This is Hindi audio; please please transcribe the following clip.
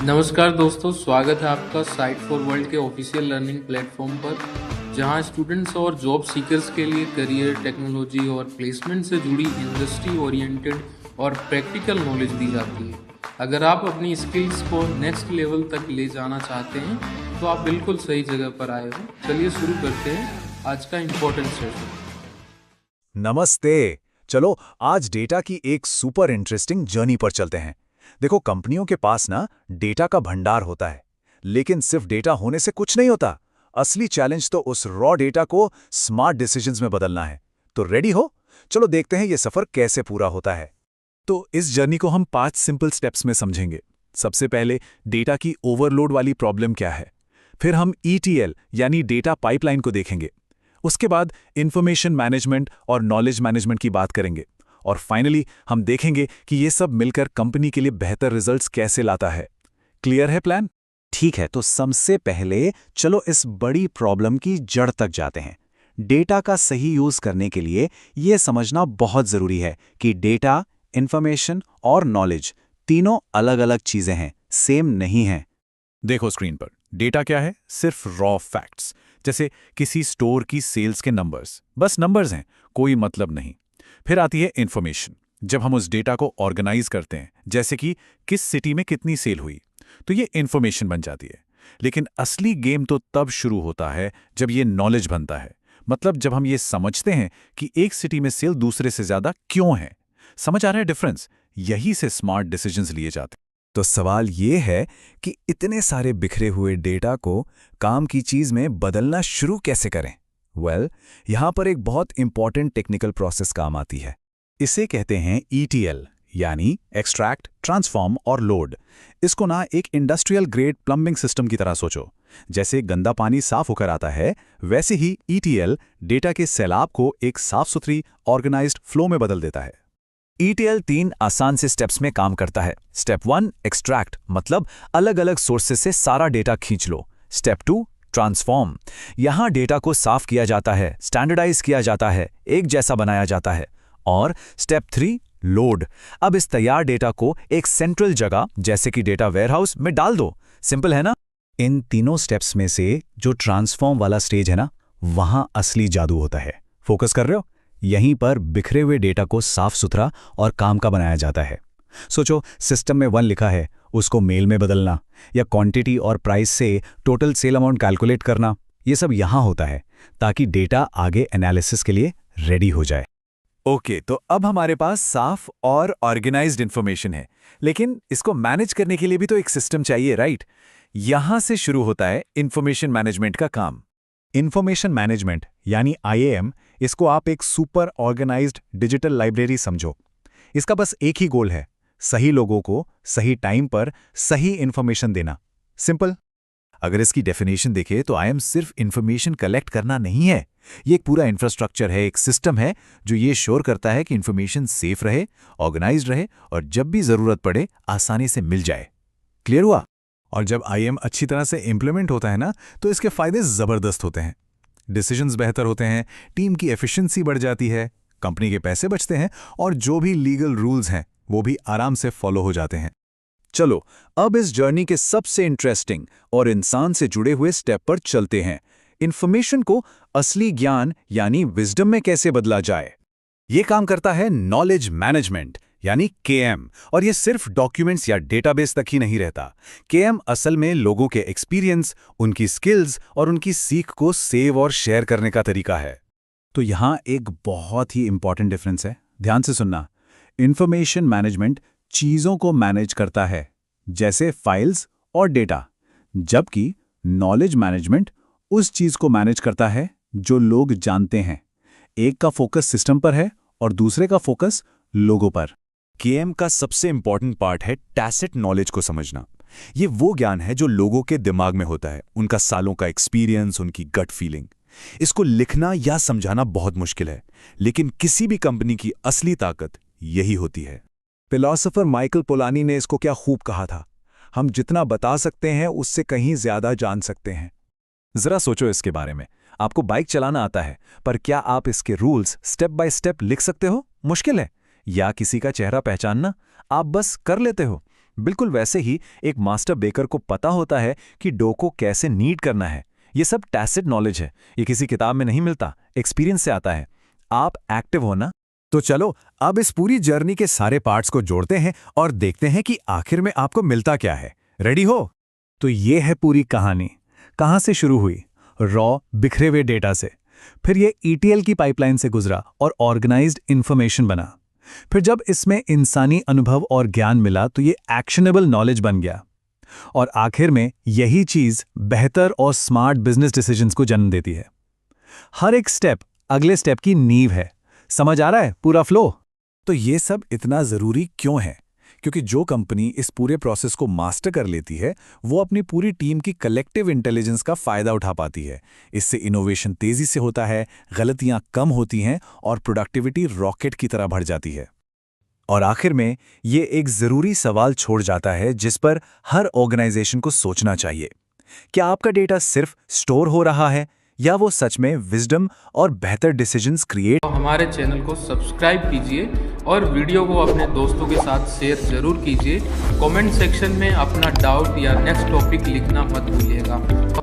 नमस्कार दोस्तों, स्वागत है आपका साइट फॉर वर्ल्ड के ऑफिशियल लर्निंग प्लेटफॉर्म पर, जहां स्टूडेंट्स और जॉब सीकर्स के लिए करियर, टेक्नोलॉजी और प्लेसमेंट से जुड़ी इंडस्ट्री ओरिएंटेड और प्रैक्टिकल नॉलेज दी जाती है। अगर आप अपनी स्किल्स को नेक्स्ट लेवल तक ले जाना चाहते हैं तो आप बिल्कुल सही जगह पर आए हो। चलिए शुरू करते हैं आज का इम्पोर्टेंट सेशन। नमस्ते। चलो आज डेटा की एक सुपर इंटरेस्टिंग जर्नी पर चलते हैं। देखो, कंपनियों के पास ना डेटा का भंडार होता है, लेकिन सिर्फ डेटा होने से कुछ नहीं होता। असली चैलेंज तो उस रॉ डेटा को स्मार्ट डिसीजंस में बदलना है। तो रेडी हो? चलो देखते हैं ये सफर कैसे पूरा होता है। तो इस जर्नी को हम 5 सिंपल स्टेप्स में समझेंगे। सबसे पहले डेटा की ओवरलोड वाली प्रॉब्लम क्या है, फिर हम ETL यानी डेटा पाइपलाइन को देखेंगे, उसके बाद इंफॉर्मेशन मैनेजमेंट और नॉलेज मैनेजमेंट की बात करेंगे, और फाइनली हम देखेंगे कि ये सब मिलकर कंपनी के लिए बेहतर रिजल्ट्स कैसे लाता है। क्लियर है प्लान? ठीक है, तो सबसे पहले चलो इस बड़ी प्रॉब्लम की जड़ तक जाते हैं। डेटा का सही यूज करने के लिए ये समझना बहुत जरूरी है कि डेटा, इंफॉर्मेशन और नॉलेज तीनों अलग अलग चीजें हैं, सेम नहीं हैं। देखो स्क्रीन पर, डेटा क्या है? सिर्फ रॉ फैक्ट्स, जैसे किसी स्टोर की सेल्स के नंबर्स, बस नंबर्स हैं, कोई मतलब नहीं। फिर आती है इंफॉर्मेशन। जब हम उस डेटा को ऑर्गेनाइज करते हैं, जैसे कि किस सिटी में कितनी सेल हुई, तो ये इंफॉर्मेशन बन जाती है। लेकिन असली गेम तो तब शुरू होता है जब ये नॉलेज बनता है। मतलब जब हम ये समझते हैं कि एक सिटी में सेल दूसरे से ज्यादा क्यों है। समझ आ रहा है डिफरेंस? यही से स्मार्ट डिसीजंस लिए जाते हैं। तो सवाल ये है कि इतने सारे बिखरे हुए डेटा को काम की चीज में बदलना शुरू कैसे करें? यहां पर एक बहुत इंपॉर्टेंट टेक्निकल प्रोसेस काम आती है। इसे कहते हैं ETL यानी एक्सट्रैक्ट, ट्रांसफॉर्म और लोड। इसको ना एक इंडस्ट्रियल ग्रेड प्लम्बिंग सिस्टम की तरह सोचो। जैसे गंदा पानी साफ होकर आता है, वैसे ही ETL डेटा के सैलाब को एक साफ सुथरी ऑर्गेनाइज्ड फ्लो में बदल देता है। ETL 3 आसान से स्टेप्स में काम करता है। स्टेप 1 एक्सट्रैक्ट, मतलब अलग अलग सोर्सेस से सारा डेटा खींच लो। स्टेप 2 ट्रांसफॉर्म, यहां डेटा को साफ किया जाता है, स्टैंडर्डाइज किया जाता है, एक जैसा बनाया जाता है। और स्टेप 3 लोड, अब इस तैयार डेटा को एक सेंट्रल जगह जैसे कि डेटा वेयरहाउस में डाल दो। सिंपल है ना? इन तीनों स्टेप्स में से जो ट्रांसफॉर्म वाला स्टेज है ना, वहां असली जादू होता है। फोकस कर रहे हो? यहीं पर बिखरे हुए डेटा को साफ सुथरा और काम का बनाया जाता है। सोचो, सिस्टम में 1 लिखा है, उसको मेल में बदलना, या क्वांटिटी और प्राइस से टोटल सेल अमाउंट कैलकुलेट करना, ये सब यहां होता है ताकि डेटा आगे एनालिसिस के लिए रेडी हो जाए। ओके, तो अब हमारे पास साफ और ऑर्गेनाइज्ड इंफॉर्मेशन है, लेकिन इसको मैनेज करने के लिए भी तो एक सिस्टम चाहिए, राइट? यहां से शुरू होता है इंफॉर्मेशन मैनेजमेंट का काम। इंफॉर्मेशन मैनेजमेंट यानी IAM, इसको आप एक सुपर ऑर्गेनाइज्ड डिजिटल लाइब्रेरी समझो। इसका बस एक ही गोल है, सही लोगों को सही टाइम पर सही इंफॉर्मेशन देना। सिंपल। अगर इसकी डेफिनेशन देखें तो IAM सिर्फ इंफॉर्मेशन कलेक्ट करना नहीं है, ये एक पूरा इंफ्रास्ट्रक्चर है, एक सिस्टम है जो ये श्योर करता है कि इंफॉर्मेशन सेफ रहे, ऑर्गेनाइज्ड रहे और जब भी जरूरत पड़े आसानी से मिल जाए। क्लियर हुआ? और जब IAM अच्छी तरह से इंप्लीमेंट होता है ना, तो इसके फायदे जबरदस्त होते हैं। डिसीजंस बेहतर होते हैं, टीम की एफिशिएंसी बढ़ जाती है, कंपनी के पैसे बचते हैं और जो भी लीगल रूल्स हैं वो भी आराम से फॉलो हो जाते हैं। चलो अब इस जर्नी के सबसे इंटरेस्टिंग और इंसान से जुड़े हुए स्टेप पर चलते हैं। इंफॉर्मेशन को असली ज्ञान यानी विजडम में कैसे बदला जाए। ये काम करता है नॉलेज मैनेजमेंट यानी KM, और ये सिर्फ डॉक्यूमेंट्स या डेटाबेस तक ही नहीं रहता। KM असल में लोगों के एक्सपीरियंस, उनकी स्किल्स और उनकी सीख को सेव और शेयर करने का तरीका है। तो यहां एक बहुत ही इंपॉर्टेंट डिफरेंस है, ध्यान से सुनना। इंफॉर्मेशन मैनेजमेंट चीजों को मैनेज करता है, जैसे फाइल्स और डेटा, जबकि नॉलेज मैनेजमेंट उस चीज को मैनेज करता है जो लोग जानते हैं। एक का फोकस सिस्टम पर है और दूसरे का फोकस लोगों पर। KM का सबसे इंपॉर्टेंट पार्ट है टैसिट नॉलेज को समझना। ये वो ज्ञान है जो लोगों के दिमाग में होता है, उनका सालों का एक्सपीरियंस, उनकी गट फीलिंग। इसको लिखना या समझाना बहुत मुश्किल है, लेकिन किसी भी कंपनी की असली ताकत यही होती है। फिलोसोफर माइकल पोलानी ने इसको क्या खूब कहा था, हम जितना बता सकते हैं उससे कहीं ज्यादा जान सकते हैं। जरा सोचो इसके बारे में। आपको बाइक चलाना आता है, पर क्या आप इसके रूल्स स्टेप बाय स्टेप लिख सकते हो? मुश्किल है। या किसी का चेहरा पहचानना आप बस कर लेते हो, बिल्कुल वैसे ही एक मास्टर बेकर को पता होता है कि डो को कैसे नीड करना है। ये सब टैसिट नॉलेज है, ये किसी किताब में नहीं मिलता, एक्सपीरियंस से आता है। आप एक्टिव हो ना? तो चलो अब इस पूरी जर्नी के सारे पार्ट्स को जोड़ते हैं और देखते हैं कि आखिर में आपको मिलता क्या है। रेडी हो? तो ये है पूरी कहानी। कहाँ से शुरू हुई? रॉ बिखरे हुए डेटा से। फिर ये ईटीएल की पाइपलाइन से गुजरा और ऑर्गेनाइज्ड इंफॉर्मेशन बना। फिर जब इसमें इंसानी अनुभव और ज्ञान मिला तो ये एक्शनेबल नॉलेज बन गया। और आखिर में यही चीज बेहतर और स्मार्ट बिजनेस डिसीजंस को जन्म देती है। हर एक स्टेप अगले स्टेप की नींव है। समझ आ रहा है पूरा फ्लो? तो ये सब इतना जरूरी क्यों है? क्योंकि जो कंपनी इस पूरे प्रोसेस को मास्टर कर लेती है वो अपनी पूरी टीम की कलेक्टिव इंटेलिजेंस का फायदा उठा पाती है। इससे इनोवेशन तेजी से होता है, गलतियां कम होती हैं और प्रोडक्टिविटी रॉकेट की तरह बढ़ जाती है। और आखिर में ये एक जरूरी सवाल छोड़ जाता है जिस पर हर ऑर्गेनाइजेशन को सोचना चाहिए। क्या आपका डेटा सिर्फ स्टोर हो रहा है या वो सच में विजडम और बेहतर डिसीजंस क्रिएट? तो हमारे चैनल को सब्सक्राइब कीजिए और वीडियो को अपने दोस्तों के साथ शेयर जरूर कीजिए। कमेंट सेक्शन में अपना डाउट या नेक्स्ट टॉपिक लिखना मत भूलिएगा।